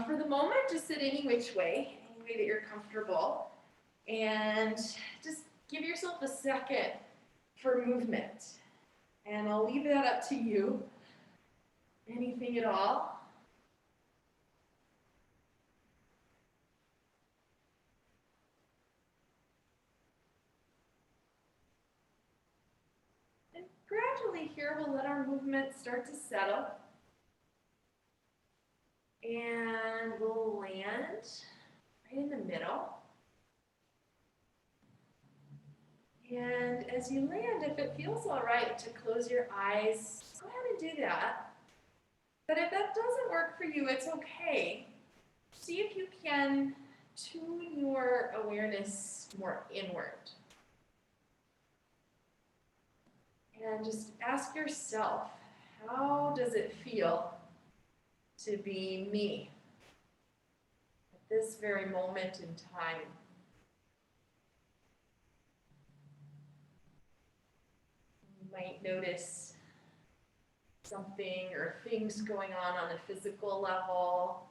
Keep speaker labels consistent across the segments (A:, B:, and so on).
A: For the moment, just sit any which way, any way that you're comfortable, and just give yourself a second for movement. And I'll leave that up to you. Anything at all. And gradually here, we'll let our movement start to settle. And we'll land right in the middle. And as you land, if it feels all right to close your eyes, go ahead and do that. But if that doesn't work for you, it's okay. See if you can tune your awareness more inward. And just ask yourself, how does it feel to be me at this very moment in time? You might notice something or things going on a physical level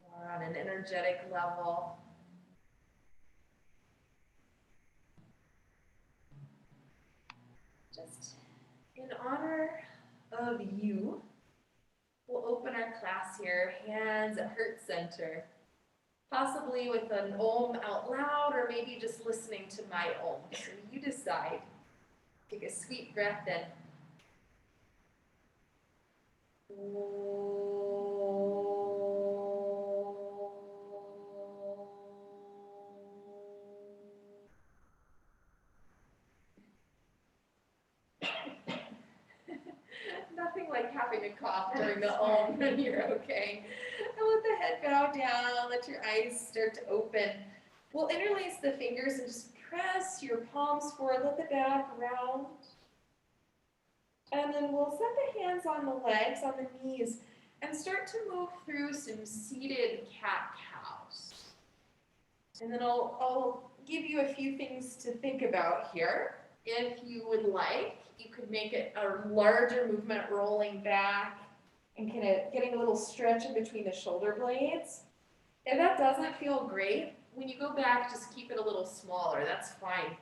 A: or on an energetic level. Just in honor of you, we'll open our class here, hands at heart center, possibly with an Om out loud or maybe just listening to my Om. So you decide. Take a sweet breath in. Nothing like having a cough during the Om when you're okay. And let the head bow down, let your eyes start to open. We'll interlace the fingers and just press your palms forward, let the back round. And then we'll set the hands on the legs, on the knees, and start to move through some seated cat-cows. And then I'll give you a few things to think about here. If you would like, you could make it a larger movement, rolling back and kind of getting a little stretch in between the shoulder blades. If that doesn't feel great, when you go back, just keep it a little smaller. That's fine.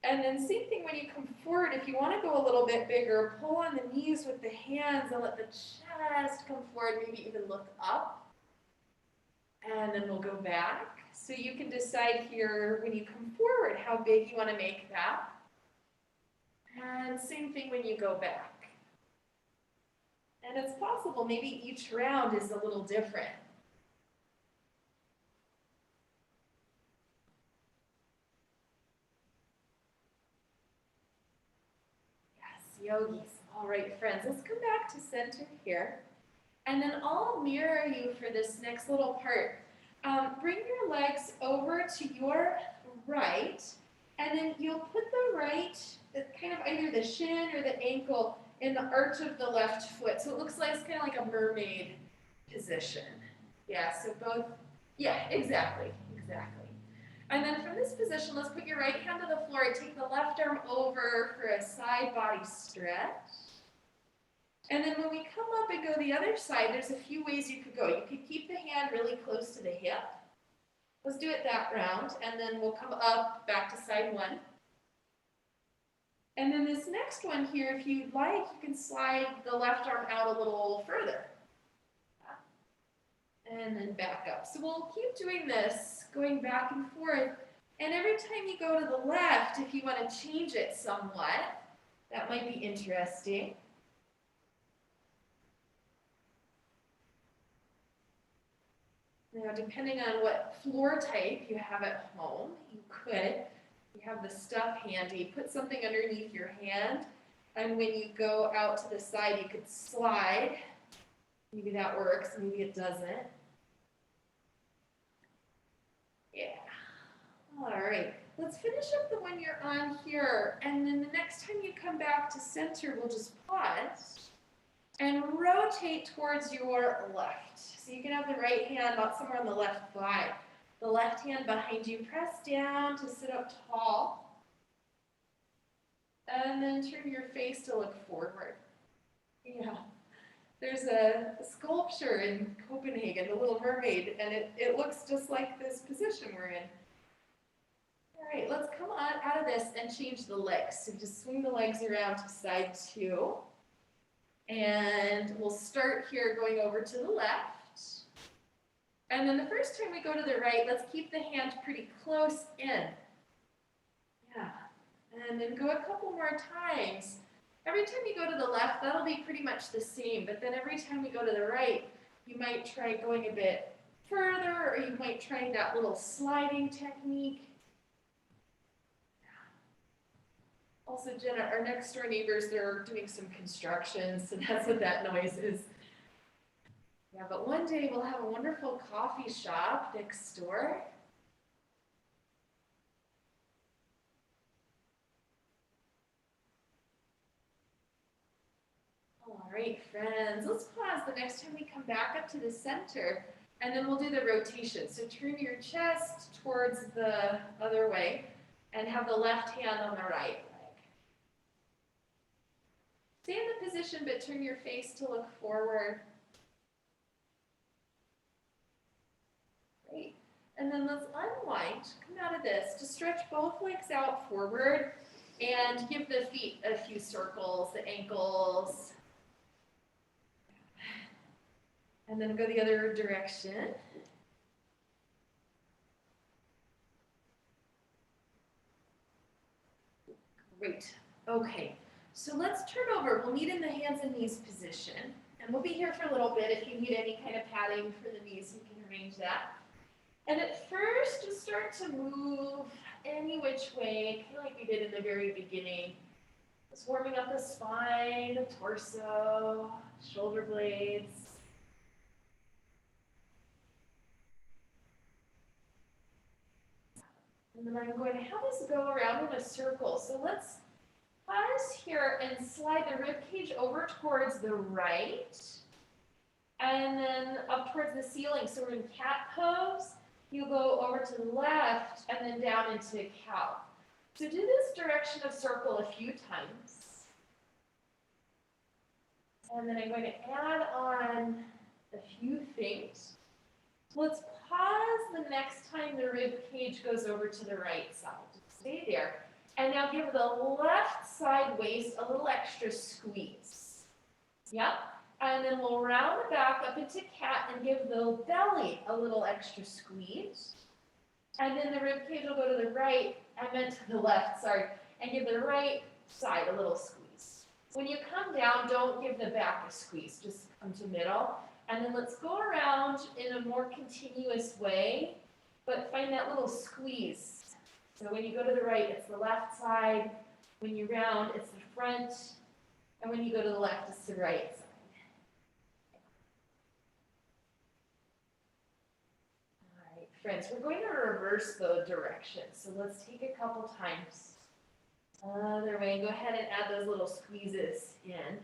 A: And then same thing when you come forward. If you want to go a little bit bigger, pull on the knees with the hands and let the chest come forward, maybe even look up. And then we'll go back. So you can decide here when you come forward how big you want to make that. And same thing when you go back. And it's possible maybe each round is a little different. Yogis. All right, friends, let's come back to center here. And then I'll mirror you for this next little part. Bring your legs over to your right, and then you'll put the right, kind of either the shin or the ankle in the arch of the left foot. So it looks like it's kind of like a mermaid position. Yeah, so both, yeah, exactly. And then from this position, let's put your right hand to the floor and take the left arm over for a side body stretch. And then when we come up and go the other side, there's a few ways you could go. You could keep the hand really close to the hip. Let's do it that round, and then we'll come up back to side one. And then this next one here, if you'd like, you can slide the left arm out a little further. And then back up. So we'll keep doing this, going back and forth. And every time you go to the left, if you want to change it somewhat, that might be interesting. Now, depending on what floor type you have at home, you have the stuff handy, put something underneath your hand, and when you go out to the side, you could slide. Maybe that works, maybe it doesn't. Yeah. All right. Let's finish up the one you're on here, and then the next time you come back to center, we'll just pause and rotate towards your left. So you can have the right hand out somewhere on the left thigh. The left hand behind you, press down to sit up tall. And then turn your face to look forward. Yeah. There's a sculpture in Copenhagen, the Little Mermaid, and it looks just like this position we're in. All right, let's come on out of this and change the legs. So just swing the legs around to side 2. And we'll start here going over to the left. And then the first time we go to the right, let's keep the hand pretty close in. Yeah. And then go a couple more times. Every time you go to the left, that'll be pretty much the same. But then every time we go to the right, you might try going a bit further, or you might try that little sliding technique. Also, Jenna, our next door neighbors, they're doing some construction, so that's what that noise is. Yeah, but one day we'll have a wonderful coffee shop next door. All right, friends, let's pause the next time we come back up to the center, and then we'll do the rotation. So turn your chest towards the other way, and have the left hand on the right. Stay in the position, but turn your face to look forward. Great. And then let's unwind, come out of this, to stretch both legs out forward and give the feet a few circles, the ankles. And then go the other direction. Great. Okay. So let's turn over. We'll meet in the hands and knees position. And we'll be here for a little bit. If you need any kind of padding for the knees, you can arrange that. And at first, just start to move any which way, kind of like we did in the very beginning. Just warming up the spine, the torso, shoulder blades. And then I'm going to have us go around in a circle. So let's pause here and slide the rib cage over towards the right, and then up towards the ceiling. So we're in cat pose. You go over to the left, and then down into cow. So do this direction of circle a few times. And then I'm going to add on a few things. Let's pause the next time the rib cage goes over to the right side. Stay there. And now give the left side waist a little extra squeeze. Yep. And then we'll round back up into cat and give the belly a little extra squeeze. And then the rib cage will go to the right, I meant to the left, sorry, and give the right side a little squeeze. When you come down, don't give the back a squeeze, just come to middle. And then let's go around in a more continuous way, but find that little squeeze. So when you go to the right, it's the left side. When you round, it's the front. And when you go to the left, it's the right side. All right, friends, we're going to reverse the direction. So let's take a couple times. Other way, go ahead and add those little squeezes in.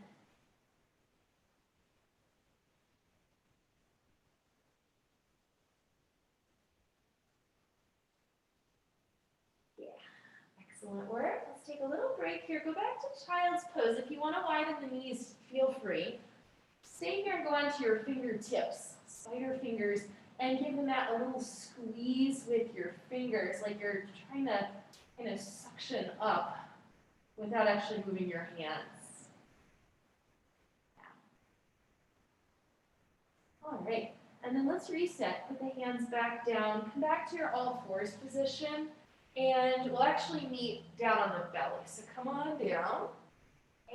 A: Excellent work. Let's take a little break here. Go back to child's pose. If you want to widen the knees, feel free. Stay here and go onto your fingertips, spider fingers, and give them that a little squeeze with your fingers, like you're trying to kind of suction up without actually moving your hands. All right, and then let's reset. Put the hands back down. Come back to your all fours position. And we'll actually meet down on the belly. So come on down.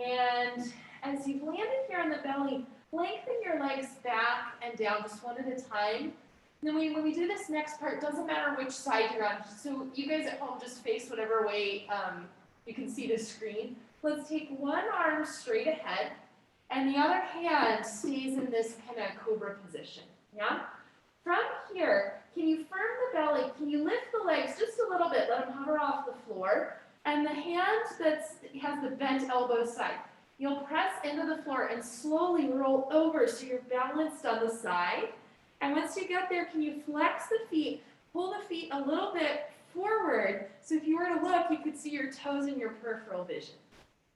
A: And as you've landed here on the belly, lengthen your legs back and down just one at a time. And then when we do this next part, doesn't matter which side you're on. So you guys at home just face whatever way you can see the screen. Let's take one arm straight ahead, and the other hand stays in this kind of cobra position. Yeah? From here, can you firm the belly? Can you lift the legs just a little bit? Let them hover off the floor. And the hand that has the bent elbow side, you'll press into the floor and slowly roll over so you're balanced on the side. And once you get there, can you flex the feet, pull the feet a little bit forward, so if you were to look, you could see your toes in your peripheral vision.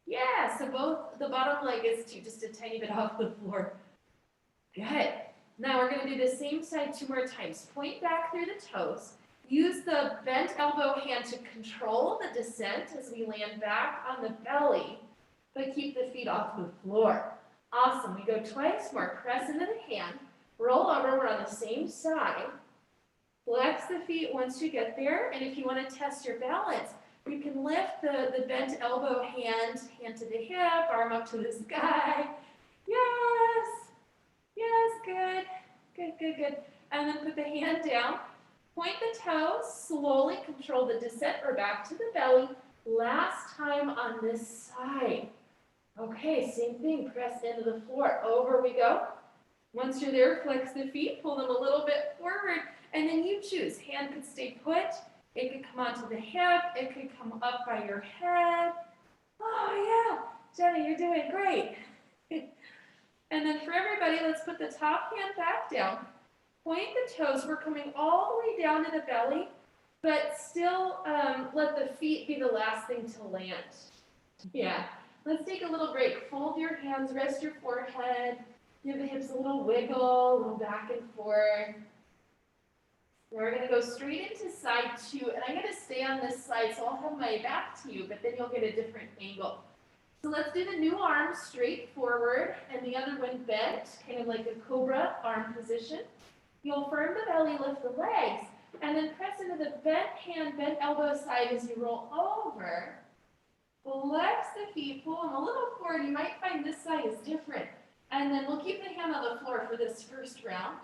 A: Yeah, so both the bottom leg is too, just a tiny bit off the floor. Good. Now we're going to do the same side 2 more times. Point back through the toes. Use the bent elbow hand to control the descent as we land back on the belly, but keep the feet off the floor. Awesome. We go twice more. Press into the hand. Roll over. We're on the same side. Flex the feet once you get there, and if you want to test your balance, you can lift the bent elbow hand to the hip, arm up to the sky. Yes. Yes, good. Good, good, good. And then put the hand down. Point the toes. Slowly control the descent. We're back to the belly. Last time on this side. Okay, same thing. Press into the floor. Over we go. Once you're there, flex the feet. Pull them a little bit forward. And then you choose. Hand could stay put. It could come onto the hip. It could come up by your head. Oh, yeah. Jenny, you're doing great. And then for everybody, let's put the top hand back down. Point the toes. We're coming all the way down to the belly, but still let the feet be the last thing to land. Yeah. Let's take a little break. Fold your hands, rest your forehead, give the hips a little wiggle, a little back and forth. Now we're going to go straight into side 2, and I'm going to stay on this side, so I'll have my back to you, but then you'll get a different angle. So let's do the new arm straight forward, and the other one bent, kind of like a cobra arm position. You'll firm the belly, lift the legs, and then press into the bent hand, bent elbow side as you roll over. Flex the feet, pull them a little forward. You might find this side is different. And then we'll keep the hand on the floor for this first round.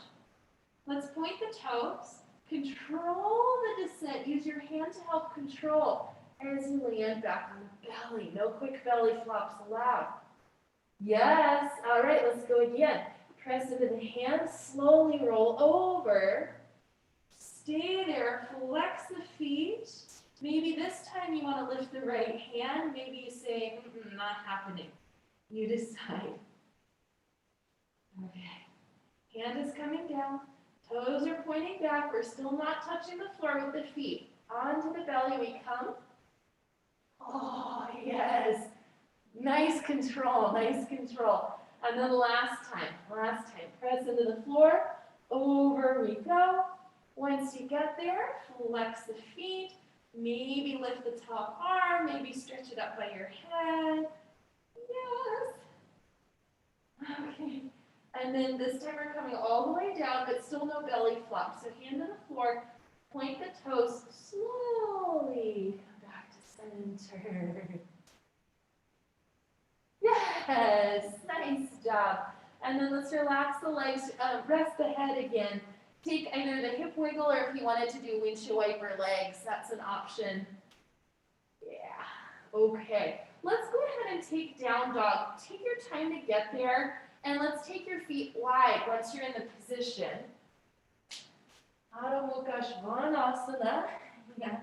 A: Let's point the toes. Control the descent. Use your hand to help control as you land back on the belly. No quick belly flops allowed. Yes. All right, let's go again. Press into the hand. Slowly roll over. Stay there. Flex the feet. Maybe this time you want to lift the right hand. Maybe you say, not happening. You decide. Okay. Hand is coming down. Toes are pointing back. We're still not touching the floor with the feet. Onto the belly we come. Oh, yes. Nice control, nice control. And then last time. Press into the floor. Over we go. Once you get there, flex the feet. Maybe lift the top arm. Maybe stretch it up by your head. Yes. Okay. And then this time we're coming all the way down, but still no belly flop. So hand to the floor. Point the toes slowly. Come back to center. Yes, nice job. And then let's relax the legs, rest the head again. Take either the hip wiggle or if you wanted to do windshield wiper legs, that's an option. Yeah, okay. Let's go ahead and take down dog. Take your time to get there, and let's take your feet wide once you're in the position. Adho Mukha Svanasana. Yeah.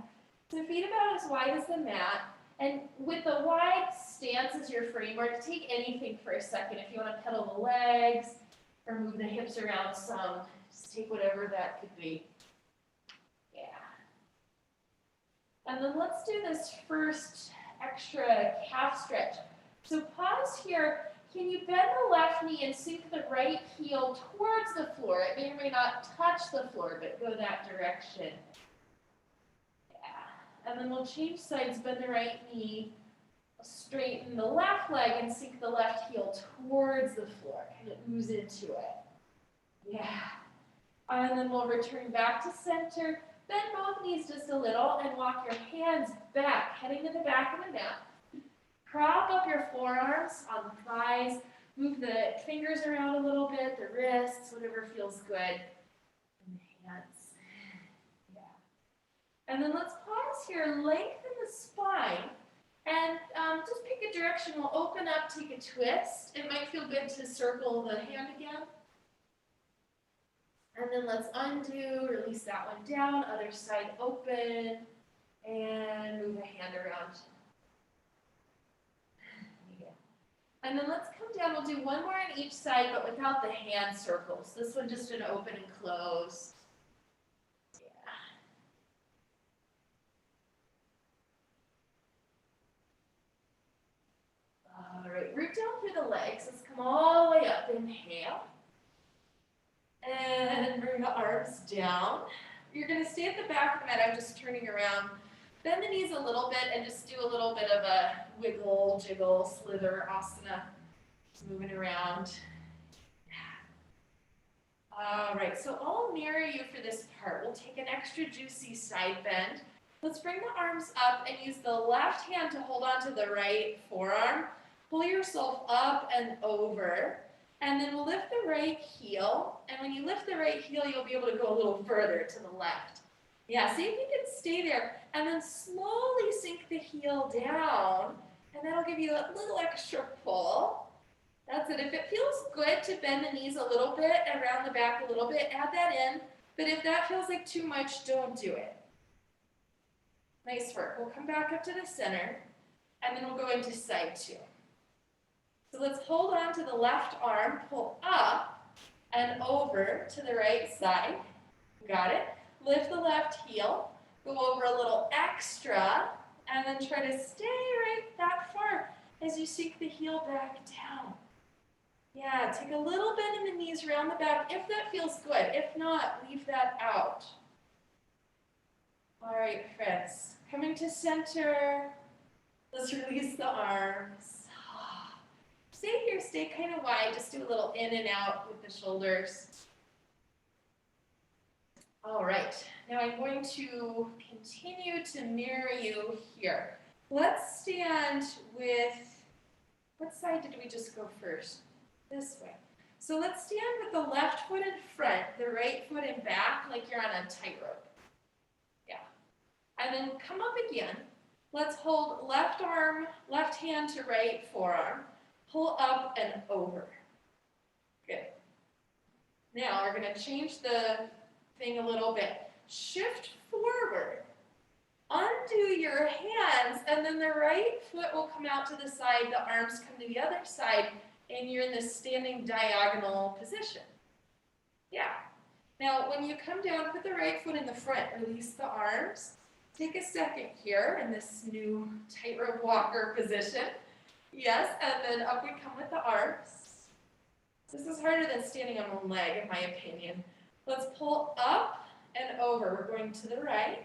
A: So feet about as wide as the mat. And with the wide stance as your framework, take anything for a second. If you want to pedal the legs or move the hips around some, just take whatever that could be. Yeah. And then let's do this first extra calf stretch. So pause here. Can you bend the left knee and sink the right heel towards the floor? It may or may not touch the floor, but go that direction. And then we'll change sides, bend the right knee, straighten the left leg, and sink the left heel towards the floor. Kind of ooze into it. Yeah. And then we'll return back to center. Bend both knees just a little and walk your hands back, heading to the back of the mat. Prop up your forearms on the thighs. Move the fingers around a little bit, the wrists, whatever feels good. And the hands. And then let's pause here, lengthen the spine, and just pick a direction. We'll open up, take a twist. It might feel good to circle the hand again. And then let's undo, release that one down, other side open, and move the hand around. Yeah. And then let's come down, we'll do one more on each side, but without the hand circles. This one just an open and close. All right, root down through the legs. Let's come all the way up. Inhale. And bring the arms down. You're going to stay at the back of the mat. I'm just turning around. Bend the knees a little bit and just do a little bit of a wiggle, jiggle, slither, asana. Just moving around. All right, so I'll mirror you for this part. We'll take an extra juicy side bend. Let's bring the arms up and use the left hand to hold on to the right forearm. Pull yourself up and over. And then we'll lift the right heel. And when you lift the right heel, you'll be able to go a little further to the left. Yeah, see if you can stay there. And then slowly sink the heel down. And that'll give you a little extra pull. That's it. If it feels good to bend the knees a little bit, around the back a little bit, add that in. But if that feels like too much, don't do it. Nice work. We'll come back up to the center, and then we'll go into side two. So let's hold on to the left arm, pull up and over to the right side. Got it? Lift the left heel, go over a little extra, and then try to stay right that far as you sink the heel back down. Yeah, take a little bend in the knees around the back if that feels good. If not, leave that out. All right, friends, coming to center. Let's release the arms. Stay here, stay kind of wide. Just do a little in and out with the shoulders. All right, now I'm going to continue to mirror you here. Let's stand with, what side did we just go first? This way. So let's stand with the left foot in front, the right foot in back, like you're on a tightrope. Yeah. And then come up again. Let's hold left arm, left hand to right forearm. Pull up and over. Good. Now we're going to change the thing a little bit. Shift forward. Undo your hands, and then the right foot will come out to the side, the arms come to the other side, and you're in this standing diagonal position. Yeah. Now, when you come down, put the right foot in the front, release the arms. Take a second here in this new tightrope walker position. Yes, and then up we come with the arms. This is harder than standing on one leg, in my opinion. Let's pull up and over. We're going to the right.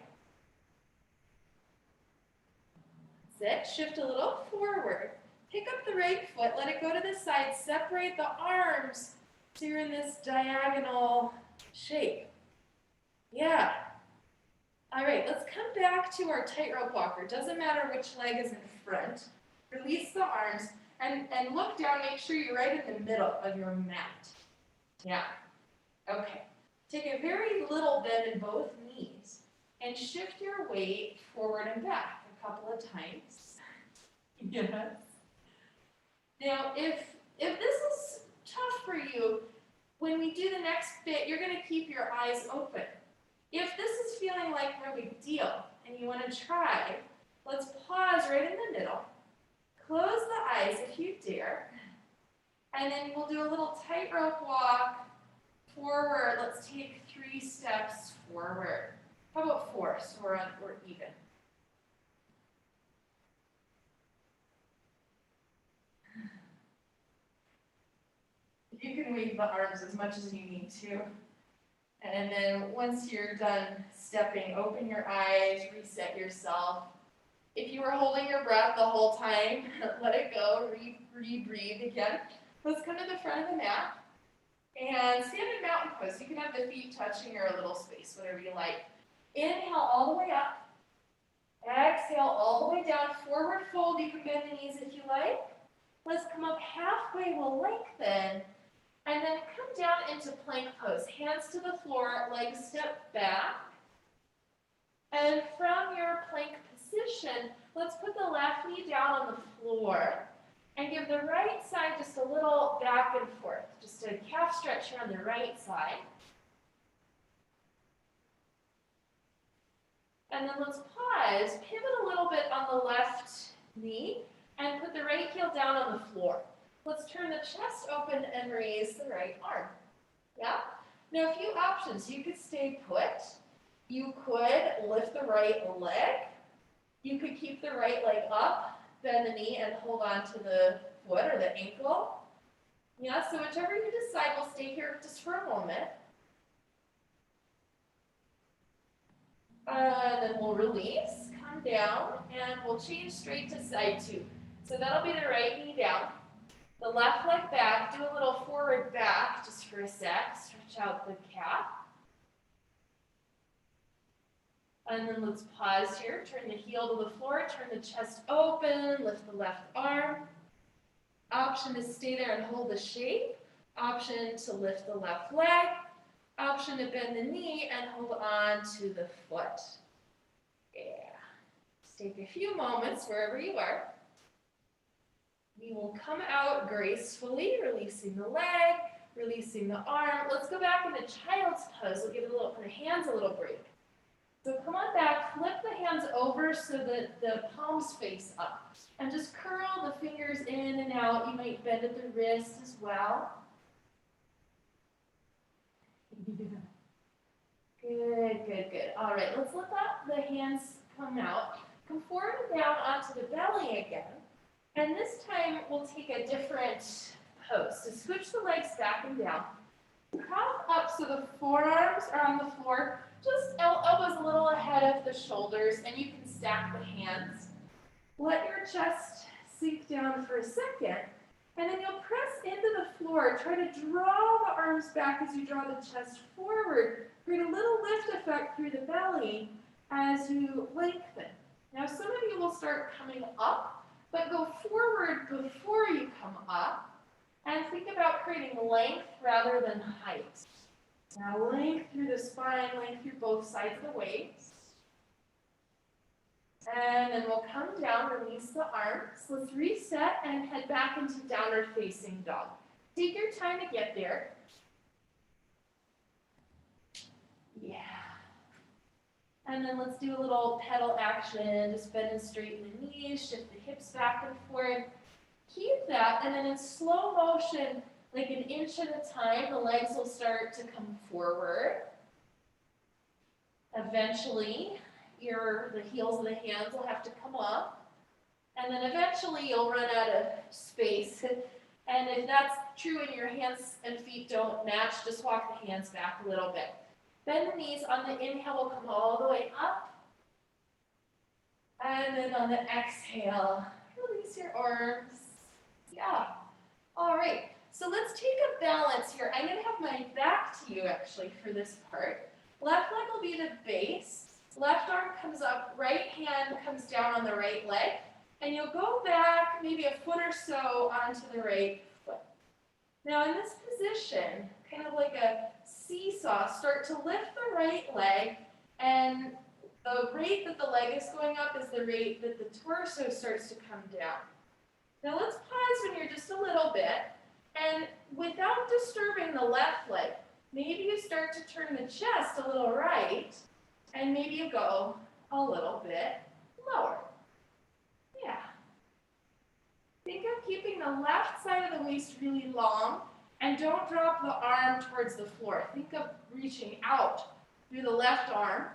A: That's it. Shift a little forward. Pick up the right foot, let it go to the side, separate the arms so you're in this diagonal shape. Yeah. All right, let's come back to our tightrope walker. Doesn't matter which leg is in front. Release the arms and look down, make sure you're right in the middle of your mat. Yeah. Okay. Take a very little bend in both knees and shift your weight forward and back a couple of times. Yes. Now, if this is tough for you, when we do the next bit, you're going to keep your eyes open. If this is feeling like no big deal and you want to try, let's pause right in the middle. Close the eyes if you dare. And then we'll do a little tightrope walk forward. Let's take 3 steps forward. How about 4 so we're even? You can wave the arms as much as you need to. And then once you're done stepping, open your eyes, reset yourself. If you were holding your breath the whole time, let it go, re-breathe again. Let's come to the front of the mat and stand in mountain pose. You can have the feet touching or a little space, whatever you like. Inhale all the way up. Exhale all the way down. Forward fold. You can bend the knees if you like. Let's come up halfway. We'll lengthen. And then come down into plank pose. Hands to the floor, legs step back. And from your plank position, let's put the left knee down on the floor and give the right side just a little back and forth. Just a calf stretch here on the right side. And then let's pause, pivot a little bit on the left knee, and put the right heel down on the floor. Let's turn the chest open and raise the right arm. Yeah? Now, a few options. You could stay put. You could lift the right leg. You could keep the right leg up, bend the knee, and hold on to the foot or the ankle. Yeah, so whichever you decide, we'll stay here just for a moment. Then we'll release, come down, and we'll change straight to side two. So that'll be the right knee down. The left leg back, do a little forward back just for a sec, stretch out the calf. And then let's pause here, turn the heel to the floor, turn the chest open, lift the left arm. Option to stay there and hold the shape. Option to lift the left leg. Option to bend the knee and hold on to the foot. Yeah. Just take a few moments wherever you are. We will come out gracefully, releasing the leg, releasing the arm. Let's go back into child's pose. We'll give the hands a little break. So come on back, flip the hands over so that the palms face up. And just curl the fingers in and out. You might bend at the wrist as well. Good, good, good. All right, let's let the hands come out. Come forward and down onto the belly again. And this time we'll take a different pose. So switch the legs back and down. Prop up so the forearms are on the floor. Just elbows a little ahead of the shoulders, and you can stack the hands. Let your chest sink down for a second, and then you'll press into the floor. Try to draw the arms back as you draw the chest forward. Create a little lift effect through the belly as you lengthen. Now some of you will start coming up, but go forward before you come up, and think about creating length rather than height. Now length through the spine, length through both sides of the waist. And then we'll come down, release the arms. Let's reset and head back into downward facing dog. Take your time to get there. Yeah. And then let's do a little pedal action. Just bend and straighten the knees, shift the hips back and forth. Keep that, and then in slow motion, like an inch at a time, the legs will start to come forward. Eventually, the heels of the hands will have to come up. And then eventually you'll run out of space. And if that's true and your hands and feet don't match, just walk the hands back a little bit. Bend the knees. On the inhale, we'll come all the way up. And then on the exhale, release your arms. Yeah. All right. So let's take a balance here. I'm going to have my back to you, actually, for this part. Left leg will be the base. Left arm comes up, right hand comes down on the right leg. And you'll go back maybe a foot or so onto the right foot. Now in this position, kind of like a seesaw, start to lift the right leg, and the rate that the leg is going up is the rate that the torso starts to come down. Now let's pause when you're just a little bit, and without disturbing the left leg, maybe you start to turn the chest a little right, and maybe you go a little bit lower. Yeah. Think of keeping the left side of the waist really long, and don't drop the arm towards the floor. Think of reaching out through the left arm.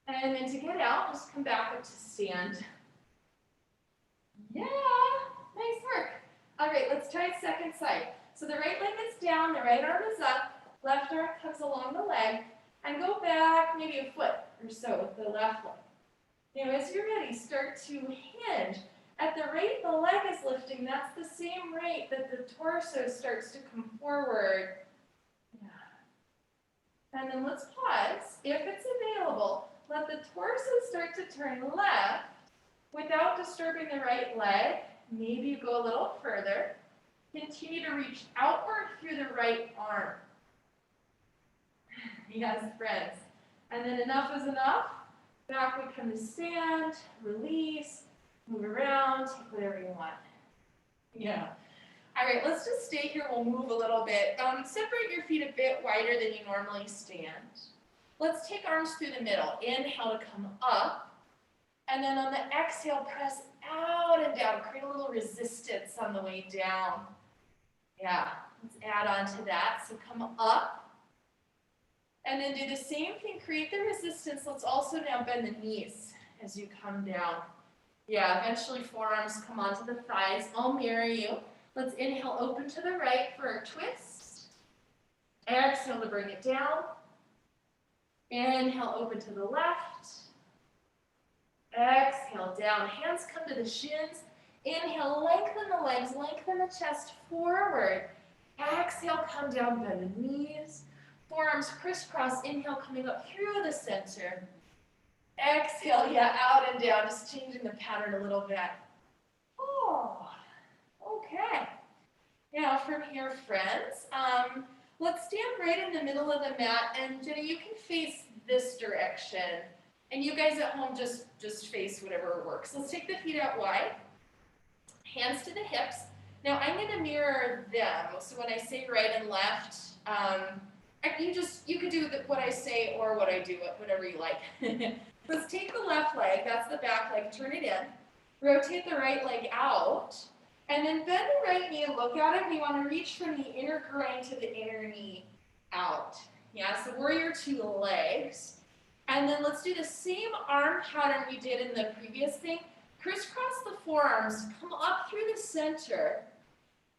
A: And then to get out, just come back up to stand. Yeah, nice work. All right, let's try second side. So the right leg is down, the right arm is up, left arm comes along the leg, and go back maybe a foot or so with the left leg. Now as you're ready, start to hinge. At the rate the leg is lifting, that's the same rate that the torso starts to come forward. Yeah. And then let's pause. If it's available, let the torso start to turn left without disturbing the right leg. Maybe you go a little further. Continue to reach outward through the right arm. Yes, friends. And then enough is enough. Back we come to stand, release, move around, take whatever you want. Yeah. All right, let's just stay here. We'll move a little bit. Separate your feet a bit wider than you normally stand. Let's take arms through the middle. Inhale to come up. And then on the exhale, press out and down. Create a little resistance on the way down. Yeah, let's add on to that. So come up. And then do the same thing. Create the resistance. Let's also now bend the knees as you come down. Yeah, eventually forearms come onto the thighs. I'll mirror you. Let's inhale, open to the right for a twist. Exhale to bring it down. Inhale, open to the left. Exhale, down. Hands come to the shins. Inhale, lengthen the legs, lengthen the chest forward. Exhale, come down, bend the knees. Forearms crisscross. Inhale, coming up through the center. Exhale, yeah, out and down, just changing the pattern a little bit. Oh, okay. Now from here, friends, let's stand right in the middle of the mat, and Jenny, you can face this direction. And you guys at home, just face whatever works. Let's take the feet out wide, hands to the hips. Now I'm going to mirror them. So when I say right and left, you could do what I say or what I do, whatever you like. Let's take the left leg, that's the back leg, turn it in. Rotate the right leg out. And then bend the right knee and look at it. We want to reach from the inner groin to the inner knee out. Yeah, so warrior two legs. And then let's do the same arm pattern we did in the previous thing. Crisscross the forearms, come up through the center,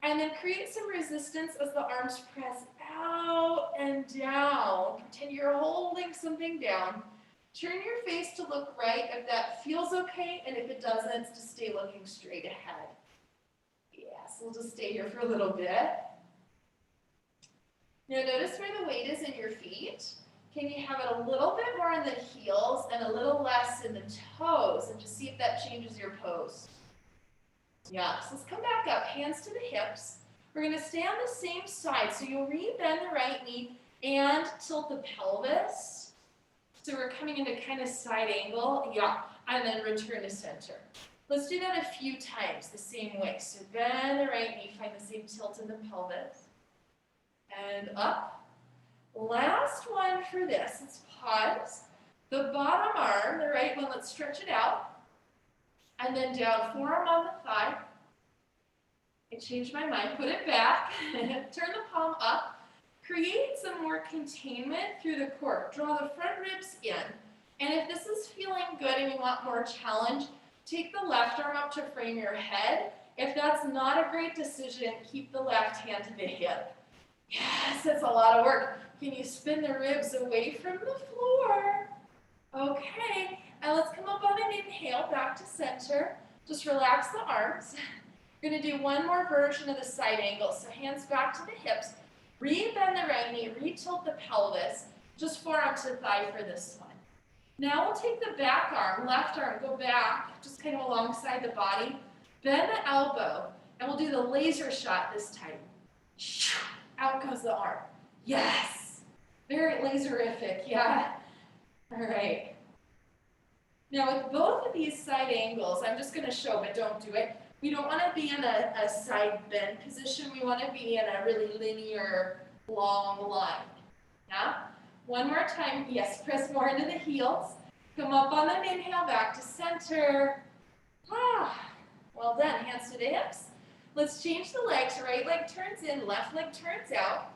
A: and then create some resistance as the arms press out and down. Pretend you're holding something down. Turn your face to look right if that feels okay, and if it doesn't, just stay looking straight ahead. Yes, we'll just stay here for a little bit. Now notice where the weight is in your feet. Can you have it a little bit more in the heels and a little less in the toes, and just see if that changes your pose. Yes, let's come back up, hands to the hips. We're going to stay on the same side, so you'll re-bend the right knee and tilt the pelvis. So we're coming into kind of side angle, yeah, and then return to center. Let's do that a few times the same way. So bend the right knee, find the same tilt in the pelvis. And up. Last one for this. Let's pause. The bottom arm, the right one, let's stretch it out. And then down, forearm on the thigh. I changed my mind, put it back. Turn the palm up. Create some more containment through the core. Draw the front ribs in. And if this is feeling good and you want more challenge, take the left arm up to frame your head. If that's not a great decision, keep the left hand to the hip. Yes, that's a lot of work. Can you spin the ribs away from the floor? Okay, and let's come up on an inhale, back to center. Just relax the arms. We're going to do one more version of the side angle. So hands back to the hips. Re-bend the right knee, re-tilt the pelvis. Just forearm to thigh for this one. Now we'll take the back arm, left arm, go back, just kind of alongside the body. Bend the elbow, and we'll do the laser shot this time. Out goes the arm. Yes! Very laserific, yeah? All right. Now with both of these side angles, I'm just going to show, but don't do it. We don't want to be in a side bend position. We want to be in a really linear, long line. Yeah? One more time. Yes, press more into the heels. Come up on an inhale, back to center. Well done. Hands to the hips. Let's change the legs. Right leg turns in, left leg turns out.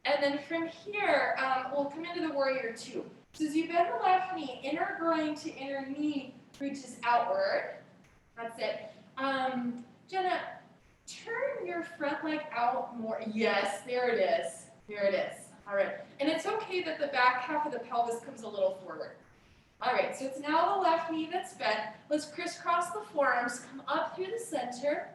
A: And then from here, we'll come into the warrior two. So as you bend the left knee, inner groin to inner knee reaches outward. That's it. Jenna, turn your front leg out more. Yes, there it is. There it is. All right. And it's okay that the back half of the pelvis comes a little forward. All right, so it's now the left knee that's bent. Let's crisscross the forearms, come up through the center,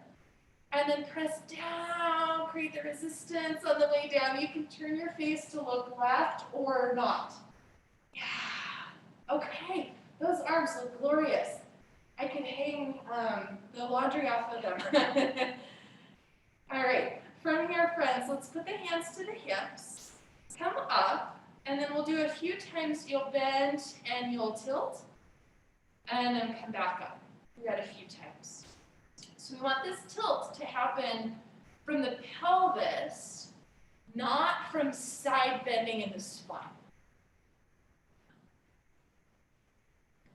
A: and then press down, create the resistance on the way down. You can turn your face to look left or not. Yeah. Okay, those arms look glorious. I could hang the laundry off of them. All right, from here, friends, let's put the hands to the hips. Come up, and then we'll do a few times. You'll bend and you'll tilt, and then come back up. We got a few times. So we want this tilt to happen from the pelvis, not from side bending in the spine.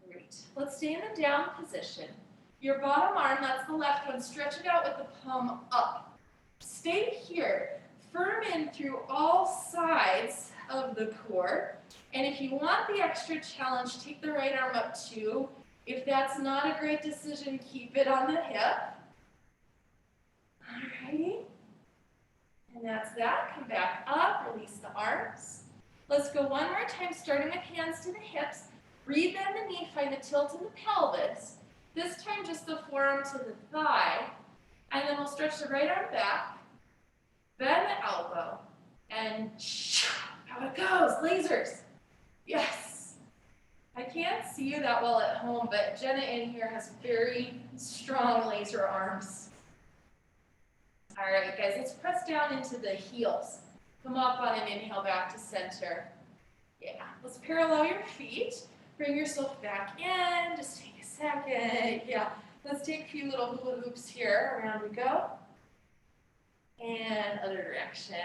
A: Great. Let's stay in the down position. Your bottom arm, that's the left one, stretch it out with the palm up. Stay here. Firm in through all sides of the core. And if you want the extra challenge, take the right arm up too. If that's not a great decision, keep it on the hip. Alrighty. And that's that. Come back up, release the arms. Let's go one more time, starting with hands to the hips. Breathe in the knee, find the tilt in the pelvis. This time just the forearm to the thigh. And then we'll stretch the right arm back, bend the elbow, and out it goes, lasers. Yes. I can't see you that well at home, but Jenna in here has very strong laser arms. All right, guys, let's press down into the heels. Come up on an inhale back to center. Yeah, let's parallel your feet. Bring yourself back in. Just take a second. Yeah, let's take a few little hula hoops here. Around we go. And other direction.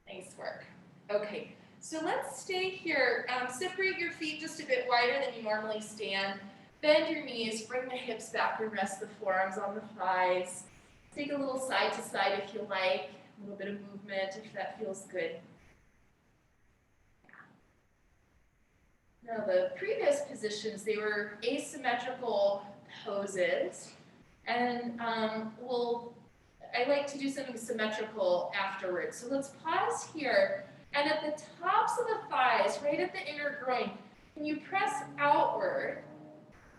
A: Nice work. Okay, so let's stay here. Separate your feet just a bit wider than you normally stand. Bend your knees, bring the hips back and rest the forearms on the thighs. Take a little side to side if you like, a little bit of movement if that feels good. Now the previous positions, they were asymmetrical poses, and I like to do something symmetrical afterwards. So let's pause here, and at the tops of the thighs, right at the inner groin, when you press outward,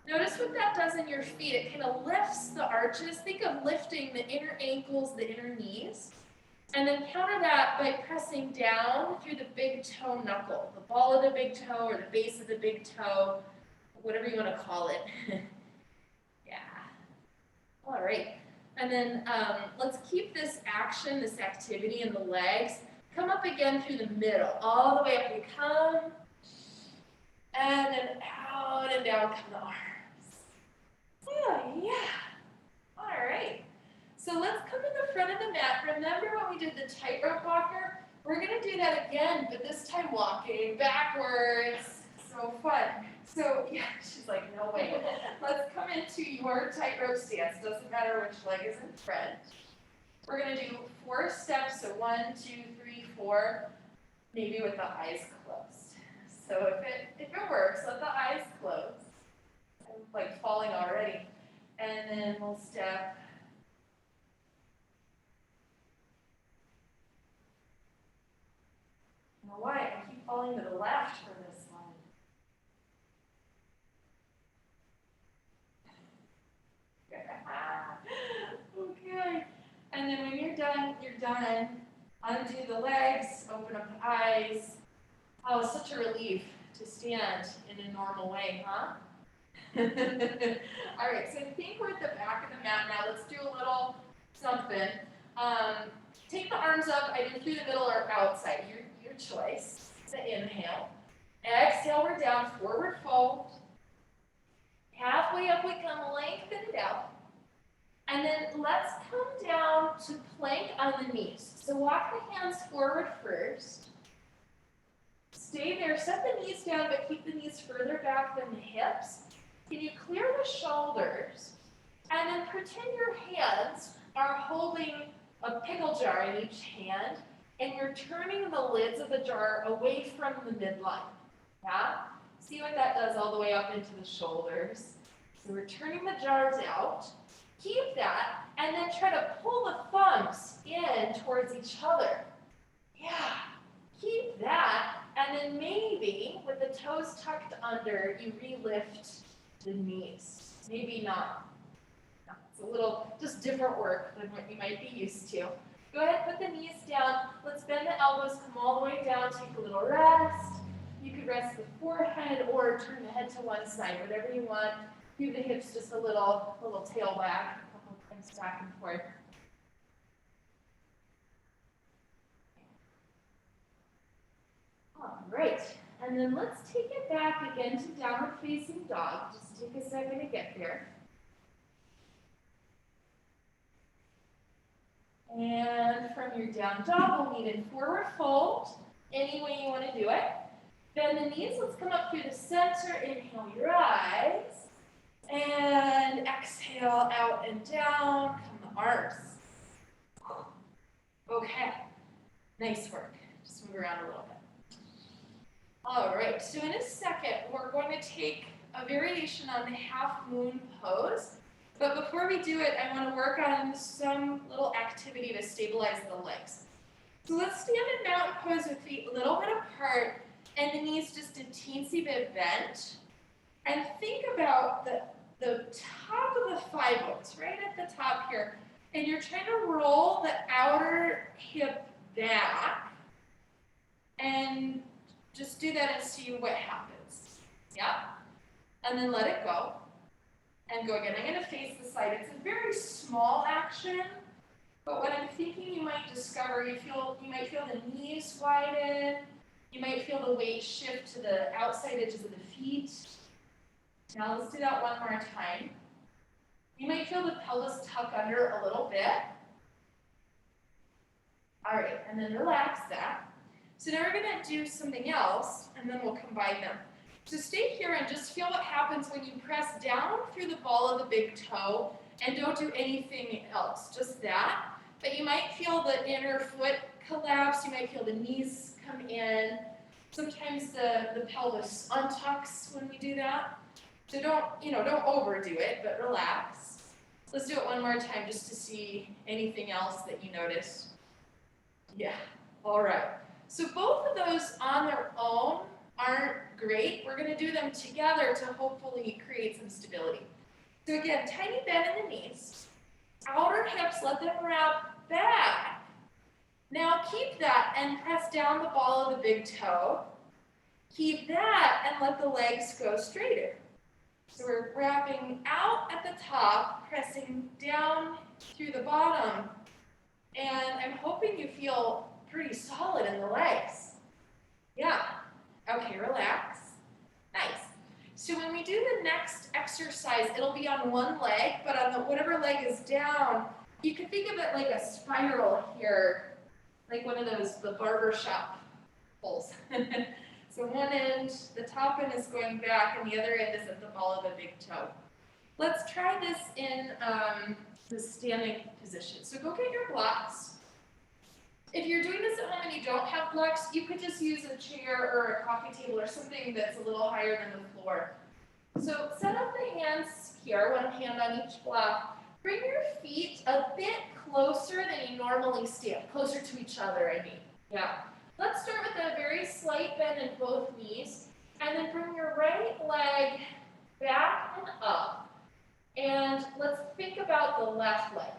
A: notice what that does in your feet. It kind of lifts the arches. Think of lifting the inner ankles, the inner knees. And then counter that by pressing down through the big toe knuckle, the ball of the big toe or the base of the big toe, whatever you want to call it. Yeah. All right. And then let's keep this action, this activity in the legs. Come up again through the middle, all the way up. You come, and then out and down come the arms. Oh, yeah. All right. So let's come to the front of the mat. Remember when we did the tightrope walker? We're going to do that again, but this time walking backwards. So fun. So, yeah, she's like, no way. Let's come into your tightrope stance. Doesn't matter which leg is in front. We're going to do 4 steps. So 1, 2, 3, 4, maybe with the eyes closed. So if it works, let the eyes close. I'm like falling already. And then we'll step. I don't know why I keep falling to the left for this one. Okay. And then when you're done, you're done. Undo the legs, open up the eyes. Oh, it's such a relief to stand in a normal way, huh? All right, so I think we're at the back of the mat now. Let's do a little something. Take the arms up, either through the middle or outside, your choice. So inhale. Exhale, we're down, forward fold. Halfway up, we come, lengthen it out. And then let's come down to plank on the knees. So walk the hands forward first. Stay there, set the knees down, but keep the knees further back than the hips. Can you clear the shoulders? And then pretend your hands are holding a pickle jar in each hand, and you're turning the lids of the jar away from the midline. Yeah? See what that does all the way up into the shoulders. So we're turning the jars out. Keep that, and then try to pull the thumbs in towards each other. Yeah. Keep that, and then maybe with the toes tucked under, you re-lift the knees. Maybe not. No, it's a little just different work than what you might be used to. Go ahead, put the knees down. Let's bend the elbows, come all the way down, take a little rest. You could rest the forehead or turn the head to one side, whatever you want. Give the hips just a little tail back, a couple times back and forth. All right, and then let's take it back again to downward facing dog. Just take a second to get there. And from your down dog, we'll meet in forward fold, any way you want to do it. Bend the knees, let's come up through the center, inhale, you rise. And exhale, out and down, come the arms. Okay, nice work. Just move around a little bit. All right, so in a second, we're going to take a variation on the half moon pose. But before we do it, I want to work on some little activity to stabilize the legs. So let's stand in mountain pose with feet a little bit apart and the knees just a teensy bit bent. And think about the top of the thigh bones, right at the top here. And you're trying to roll the outer hip back. And just do that and see what happens. Yeah? And then let it go. And go again. I'm going to face the side. It's a very small action. But what I'm thinking you might discover, you might feel the knees widen. You might feel the weight shift to the outside edges of the feet. Now let's do that one more time. You might feel the pelvis tuck under a little bit. All right, and then relax that. So now we're going to do something else, and then we'll combine them. So stay here and just feel what happens when you press down through the ball of the big toe, and don't do anything else, just that. But you might feel the inner foot collapse. You might feel the knees come in. Sometimes the pelvis untucks when we do that. So don't overdo it, but relax. Let's do it one more time just to see anything else that you notice. Yeah, all right. So both of those on their own aren't great. We're going to do them together to hopefully create some stability. So again, tiny bend in the knees. Outer hips, let them wrap back. Now keep that and press down the ball of the big toe. Keep that and let the legs go straighter. So we're wrapping out at the top, pressing down through the bottom. And I'm hoping you feel pretty solid in the legs. Yeah. Okay, relax. Nice. So when we do the next exercise, it'll be on one leg, but on whatever leg is down, you can think of it like a spiral here, like one of the barber shop holes. So one end, the top end is going back, and the other end is at the ball of the big toe. Let's try this in the standing position. So go get your blocks. If you're doing this at home and you don't have blocks, you could just use a chair or a coffee table or something that's a little higher than the floor. So set up the hands here, one hand on each block. Bring your feet a bit closer than you normally stand, closer to each other, I mean. Yeah. Let's start with a very slight bend in both knees, and then bring your right leg back and up. And let's think about the left leg.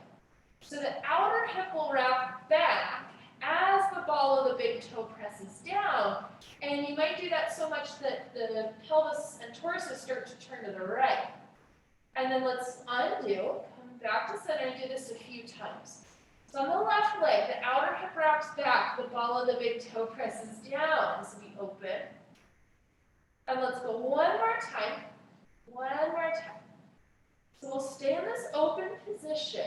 A: So the outer hip will wrap back as the ball of the big toe presses down. And you might do that so much that the pelvis and torso start to turn to the right. And then let's undo, come back to center, and do this a few times. So on the left leg, the outer hip wraps back, the ball of the big toe presses down as we open. And let's go one more time. One more time. So we'll stay in this open position.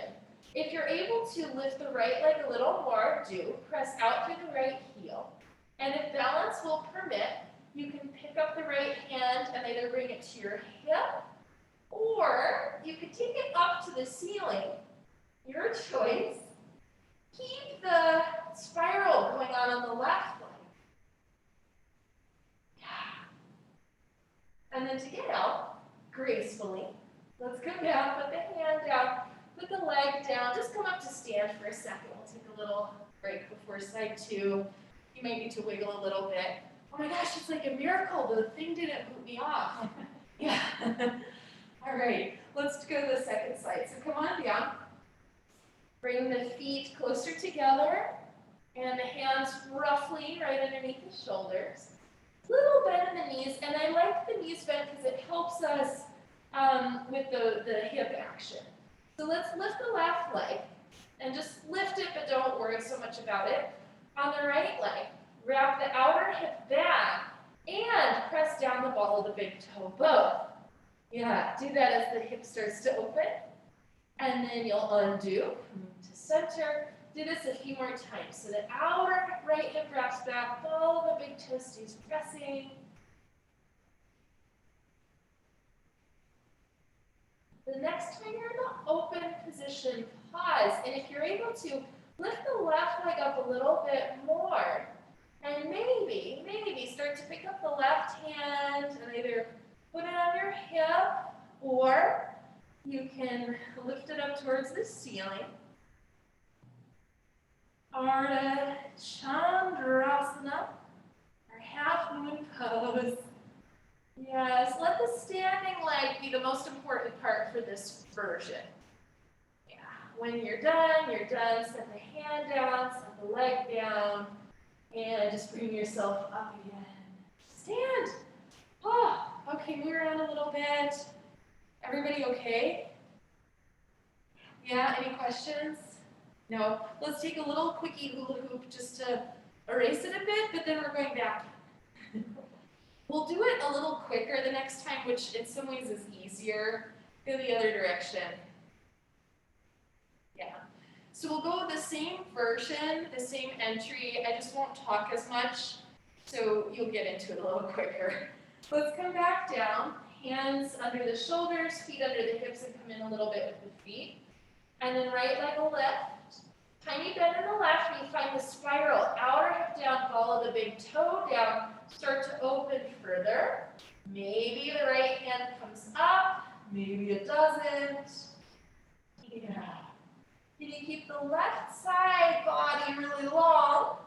A: If you're able to lift the right leg a little more, do. Press out through the right heel. And if balance will permit, you can pick up the right hand and either bring it to your hip, or you could take it up to the ceiling. Your choice. Keep the spiral going on the left leg. Yeah. And then to get out gracefully, let's come down, put the hand down, put the leg down. Just come up to stand for a second. We'll take a little break before side two. You might need to wiggle a little bit. Oh my gosh, it's like a miracle. The thing didn't boot me off. Yeah. All right, let's go to the second side. So come on down. Bring the feet closer together and the hands roughly right underneath the shoulders. Little bend in the knees, and I like the knees bend because it helps us with the hip action. So let's lift the left leg and just lift it, but don't worry so much about it. On the right leg, wrap the outer hip back and press down the ball of the big toe, both. Yeah, do that as the hip starts to open. And then you'll undo, come to center. Do this a few more times. So the outer right hip wraps back, ball of the big toe stays pressing. The next time you're in the open position, pause. And if you're able to, lift the left leg up a little bit more. And maybe start to pick up the left hand and either put it on your hip, or you can lift it up towards the ceiling. All Ardha Chandrasana, our half moon pose. Yes, let the standing leg be the most important part for this version. Yeah, when you're done, set the hand down, set the leg down, and just bring yourself up again. Stand. Oh, okay, move around a little bit. Everybody okay? Yeah, any questions? No. Let's take a little quickie hula hoop just to erase it a bit, but then we're going back. We'll do it a little quicker the next time, which in some ways is easier. Go the other direction. Yeah. So we'll go with the same version, the same entry. I just won't talk as much, so you'll get into it a little quicker. Let's come back down. Hands under the shoulders, feet under the hips, and come in a little bit with the feet. And then right leg will lift. Tiny bend in the left knee, find the spiral. Outer hip down, follow the big toe down. Start to open further. Maybe the right hand comes up, maybe it doesn't. Yeah. Can you keep the left side body really long?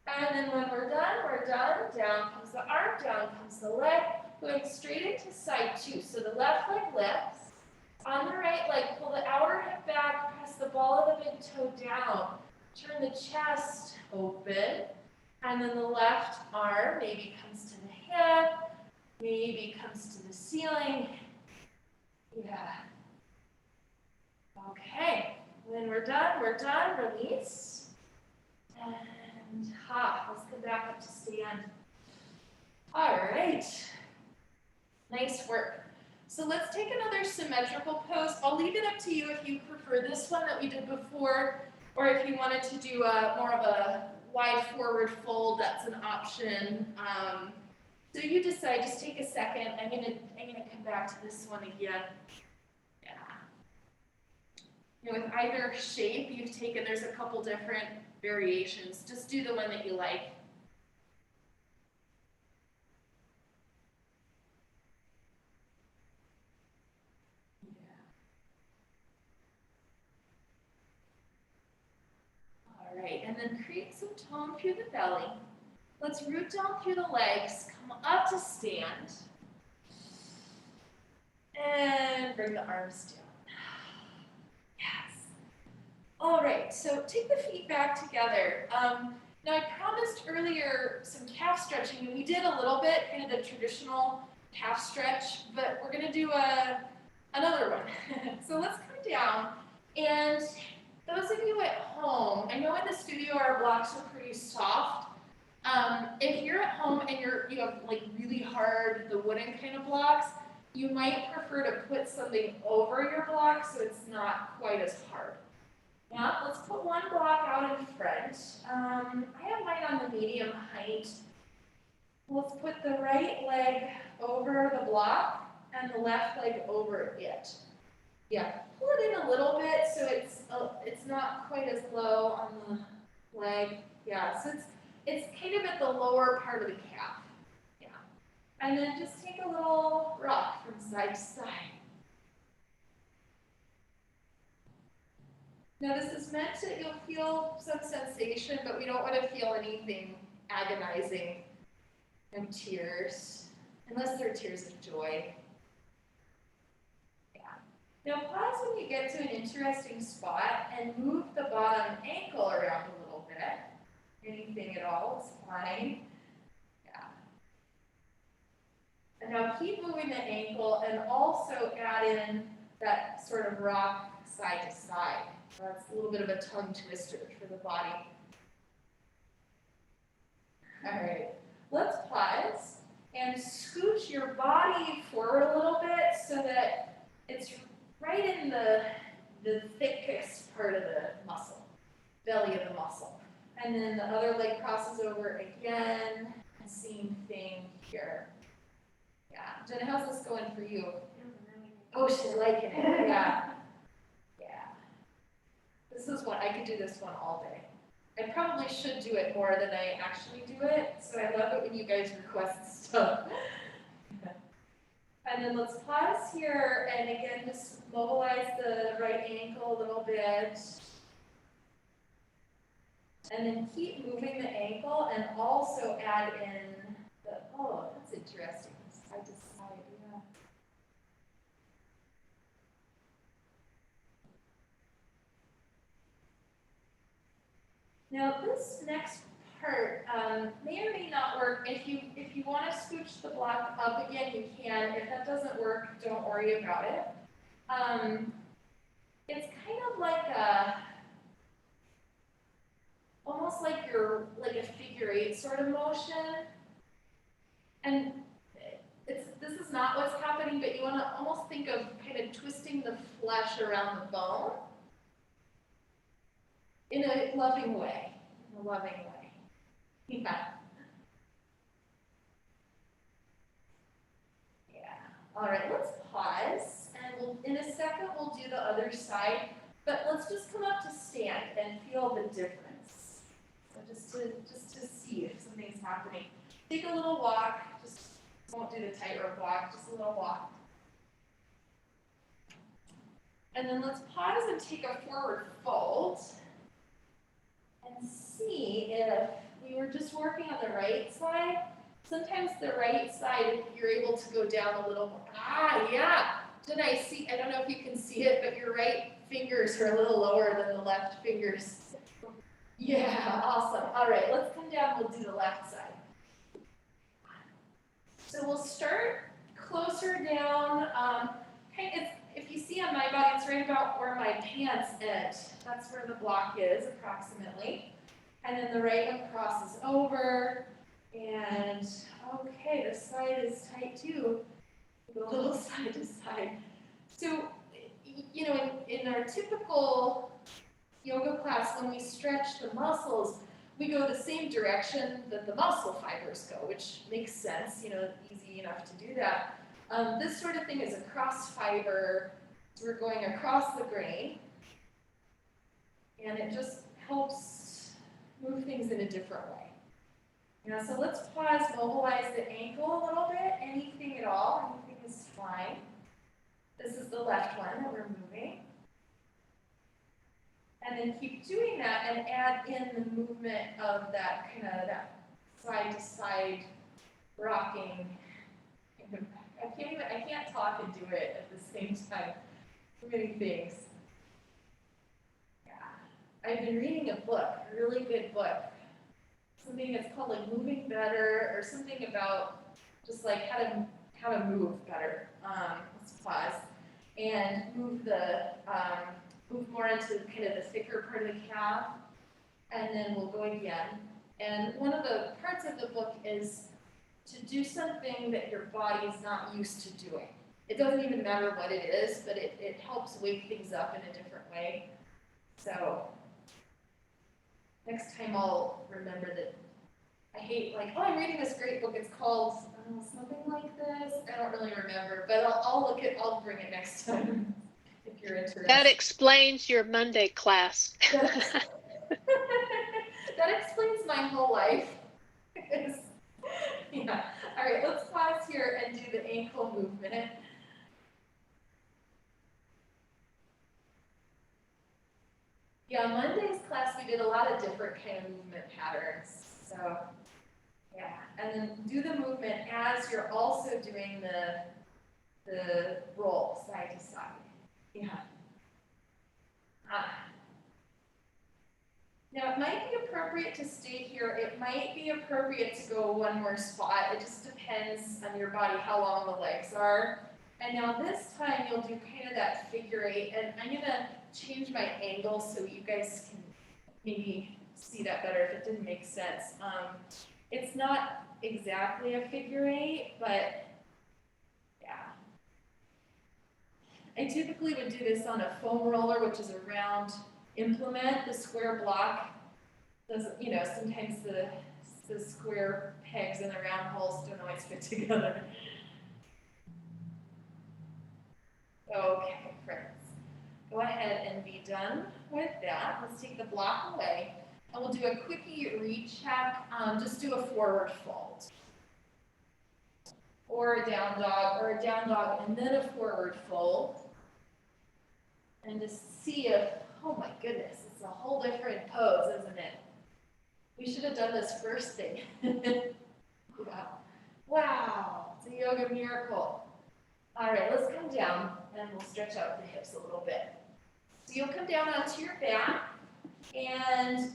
A: And then when we're done, down comes the arm, down comes the leg, going straight into side two. So the left leg lifts. On the right leg, pull the outer hip back, press the ball of the big toe down. Turn the chest open. And then the left arm maybe comes to the hip, maybe comes to the ceiling. Yeah. Okay. When we're done, release. And let's come back up to stand. All right. Nice work. So let's take another symmetrical pose. I'll leave it up to you if you prefer this one that we did before, or if you wanted to do more of a wide forward fold, that's an option. So you decide, just take a second. I'm gonna come back to this one again. Yeah. You know, with either shape you've taken, there's a couple different variations. Just do the one that you like. All right, and then create some tone through the belly. Let's root down through the legs, come up to stand, and bring the arms down. Yes. All right, so take the feet back together. Now I promised earlier some calf stretching, and we did a little bit, kind of the traditional calf stretch, but we're gonna do another one. So let's come down, and those of you at home, I know in the studio our blocks are pretty soft. If you're at home and you have like really hard, the wooden kind of blocks, you might prefer to put something over your block so it's not quite as hard. Yeah, let's put one block out in front. I have mine on the medium height. Let's put the right leg over the block and the left leg over it. Yeah, pull it in a little bit so it's not quite as low on the leg. Yeah, so it's kind of at the lower part of the calf. Yeah, and then just take a little rock from side to side. Now this is meant to, you'll feel some sensation, but we don't want to feel anything agonizing and tears, unless they're tears of joy. Now pause when you get to an interesting spot and move the bottom ankle around a little bit. Anything at all is fine. Yeah. And now keep moving the ankle and also add in that sort of rock side to side. That's a little bit of a tongue twister for the body. All right, let's pause and scooch your body forward a little bit so that it's right in the thickest part of the muscle, belly of the muscle. And then the other leg crosses over again. Same thing here. Yeah. Jen, how's this going for you? Oh, she's liking it. Yeah. Yeah. This is what, I could do this one all day. I probably should do it more than I actually do it, so I love it when you guys request stuff. And then let's pause here, and again, just mobilize the right ankle a little bit. And then keep moving the ankle and also add in the, oh, that's interesting, side to side, yeah. Now this next part may or may not work. If you want to scooch the block up again, you can. If that doesn't work, don't worry about it. It's kind of like almost like you're like a figure eight sort of motion. And this is not what's happening, but you want to almost think of kind of twisting the flesh around the bone in a loving way. In a loving way. Yeah. Yeah. All right, let's pause, and in a second we'll do the other side, but let's just come up to stand and feel the difference. So just to see if something's happening. Take a little walk, just won't do the tightrope walk, just a little walk. And then let's pause and take a forward fold and see if we were just working on the right side. Sometimes the right side, you're able to go down a little more. Ah, yeah. Did I see? I don't know if you can see it, but your right fingers are a little lower than the left fingers. Yeah, awesome. All right, let's come down. We'll do the left side. So we'll start closer down. If you see on my body, it's right about where my pants end. That's where the block is, approximately. And then the right one crosses over. And okay, the side is tight too. The little side to side. So, you know, in our typical yoga class, when we stretch the muscles, we go the same direction that the muscle fibers go, which makes sense, you know, easy enough to do that. This sort of thing is a cross fiber. So we're going across the grain, and it just helps move things in a different way. You know, so let's pause, mobilize the ankle a little bit, anything at all, anything is fine. This is the left one that we're moving. And then keep doing that and add in the movement of that kind of that side to side rocking. I can't talk and do it at the same time. Too many things. Yeah. I've been reading a book, a really good book. Something that's called like Moving Better, or something about just like how to move better. Let's pause and move more into kind of the thicker part of the calf, and then we'll go again. And one of the parts of the book is to do something that your body is not used to doing. It doesn't even matter what it is, but it helps wake things up in a different way. So next time I'll remember that. I hate like, oh, I'm reading this great book. It's called something like this. I don't really remember, but I'll bring it next time if you're interested.
B: That explains your Monday class.
A: That explains my whole life. Yeah. All right, let's pause here and do the ankle movement. Yeah, Monday's class we did a lot of different kind of movement patterns. So yeah, and then do the movement as you're also doing the roll side to side. Yeah. Now it might be appropriate to stay here. It might be appropriate to go one more spot. It just depends on your body how long the legs are. And now this time you'll do kind of that figure eight, and I'm gonna change my angle so you guys can maybe see that better if it didn't make sense. It's not exactly a figure eight, but yeah. I typically would do this on a foam roller, which is a round implement. The square block doesn't, you know, sometimes the square pegs and the round holes don't always fit together. Okay, friends, go ahead and be done with that. Let's take the block away. And we'll do a quickie recheck. Just do a forward fold. Or a down dog, and then a forward fold. And just see if, oh my goodness, it's a whole different pose, isn't it? We should have done this first thing. Yeah. Wow, it's a yoga miracle. All right, let's come down and we'll stretch out the hips a little bit. So you'll come down onto your back, and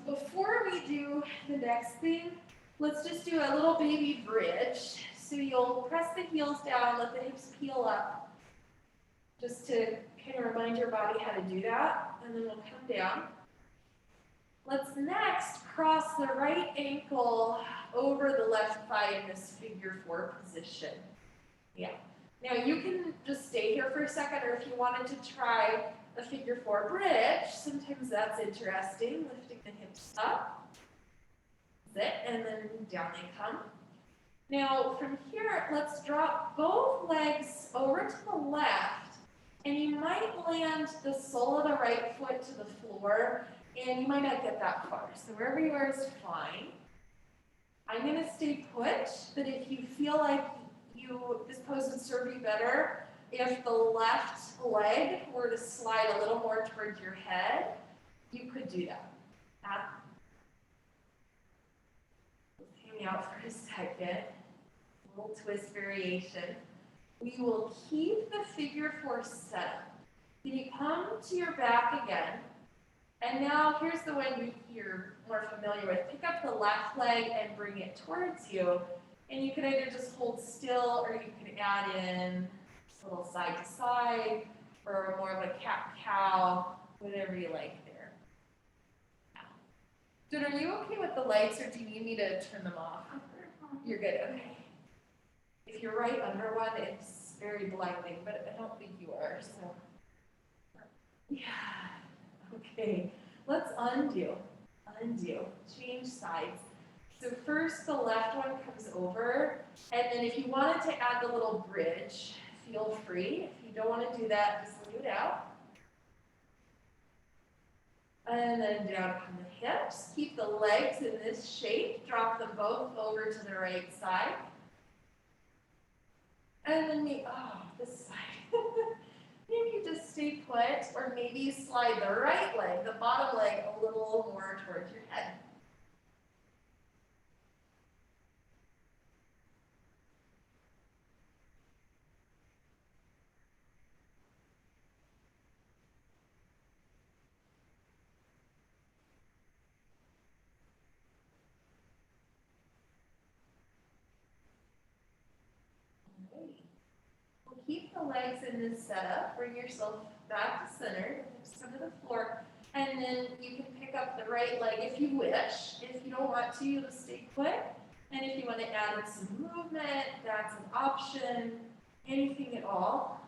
A: before we do the next thing, let's just do a little baby bridge. So you'll press the heels down, let the hips peel up, just to kind of remind your body how to do that, and then we'll come down. Let's next cross the right ankle over the left thigh in this figure 4 position. Yeah. Now you can just stay here for a second, or if you wanted to try a figure 4 bridge, sometimes that's interesting, lifting the hips up. That's it, and then down they come. Now from here, let's drop both legs over to the left, and you might land the sole of the right foot to the floor, and you might not get that far. So wherever you are is fine. I'm going to stay put, but if you feel like this pose would serve you better, if the left leg were to slide a little more towards your head, you could do that. Let's hang out for a second. A little twist variation. We will keep the figure 4 setup. Then you come to your back again. And now here's the one you're more familiar with. Pick up the left leg and bring it towards you. And you can either just hold still, or you can add in a little side to side, or more of a cat-cow, whatever you like there. Dude, are you okay with the lights, or do you need me to turn them off? You're good, okay. If you're right under one, it's very blinding, but I don't think you are, so. Yeah. Okay, let's undo, change sides. So first the left one comes over, and then if you wanted to add the little bridge, feel free. If you don't want to do that, just leave it out. And then down come the hips. Keep the legs in this shape. Drop them both over to the right side. And then this side. Maybe just stay put, or maybe slide the right leg, the bottom leg, a little more towards your head. Keep the legs in this setup. Bring yourself back to center, come to the floor, and then you can pick up the right leg if you wish. If you don't want to, you'll just stay put. And if you want to add in some movement, that's an option. Anything at all.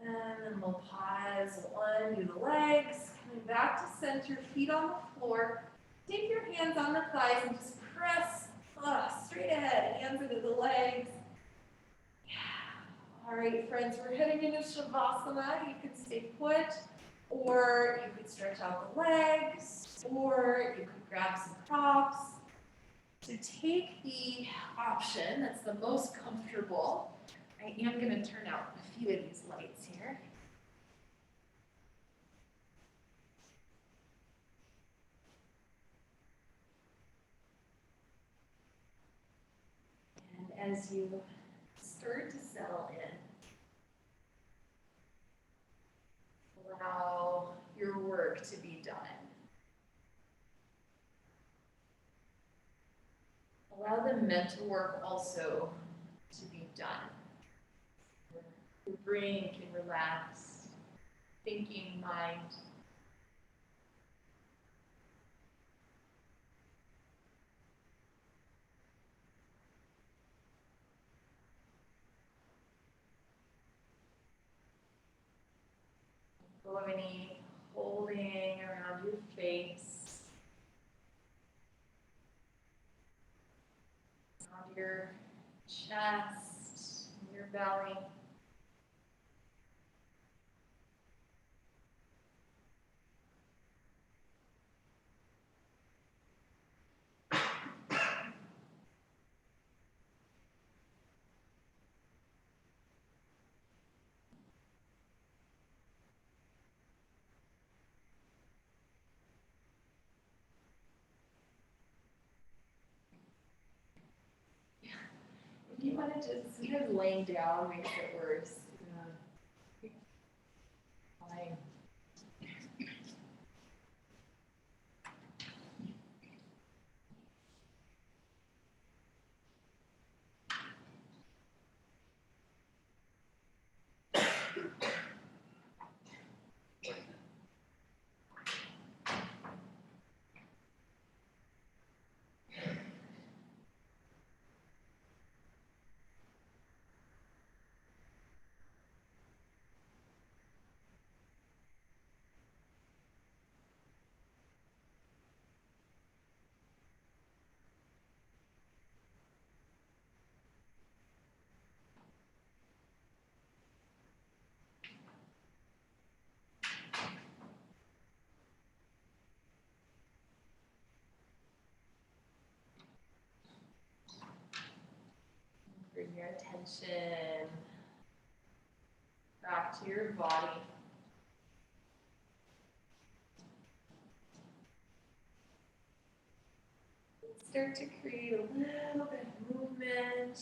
A: And then we'll pause, we'll undo the legs, coming back to center, feet on the floor. Take your hands on the thighs and just press straight ahead, hands into the legs. Yeah. All right, friends, we're heading into Shavasana. You can stay put, or you could stretch out the legs, or you could grab some props. So take the option that's the most comfortable. I am going to turn out a few of these lights here. And as you start to settle in, allow your work to be done. Allow the mental work also to be done. Your brain can relax, thinking mind. Go any holding around your face, around your chest, your belly. You want to just, sometimes laying down makes it worse. Yeah. Fine. Bring your attention back to your body. Start to create a little bit of movement.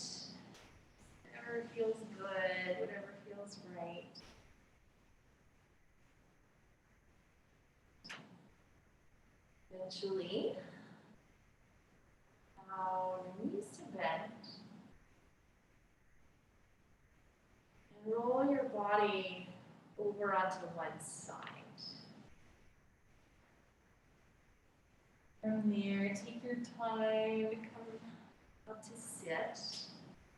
A: Whatever feels good, whatever feels right. Eventually, allow your knees to bend. And roll your body over onto one side. From there, take your time to come up to sit.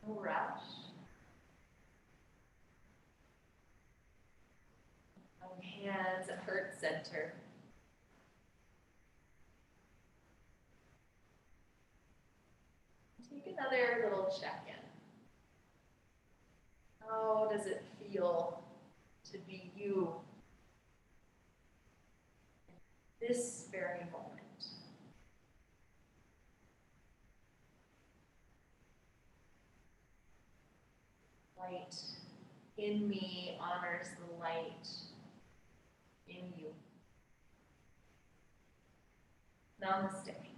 A: No rush. Hands at heart center. Take another little check-in. How does it feel to be you in this very moment? Light in me honors the light in you. Namaste.